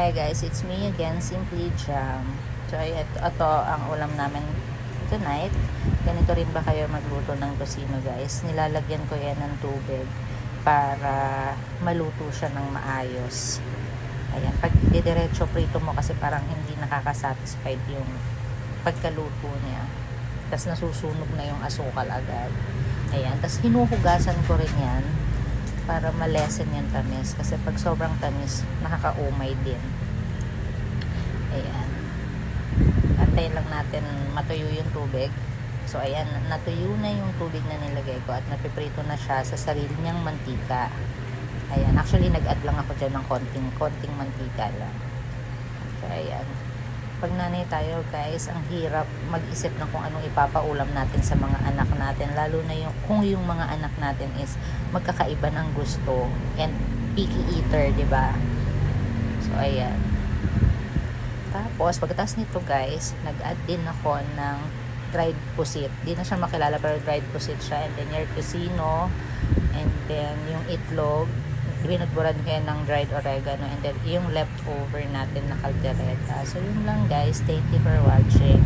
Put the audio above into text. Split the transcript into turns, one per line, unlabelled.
Hi guys, it's me again, Simply Jam. So ito ang ulam namin tonight. Ganito rin ba kayo magluto ng tocino guys? Nilalagyan ko yan ng tubig para maluto siya ng maayos. Ayan, pag didiretso prito mo kasi parang hindi nakakasatisfied yung pagkaluto niya. Tapos nasusunog na yung asukal agad. Ayan, tapos hinuhugasan ko rin yan para malesen yung tamis kasi pag sobrang tamis nakakaumay din. Ayan, antayin lang natin matuyo yung tubig. So ayan, natuyo na yung tubig na nilagay ko at napiprito na siya sa sarili niyang mantika. Ayan, actually nag-add lang ako dyan ng konting mantika lang. So ayan, pag nanay tayo guys, ang hirap mag-isip ng kung anong ipapaulam natin sa mga anak natin, lalo na kung yung mga anak natin is magkakaiba ng gusto and picky eater, di ba? So ayan, tapos pagkatapos nito guys, nag-add din ako ng dried pusit. Di na siya makilala pero dried pusit siya, and then your tocino, and then yung itlog, binudburan ko yan ng dried oregano, and then yung leftover natin na caldereta. So yun lang guys, thank you for watching.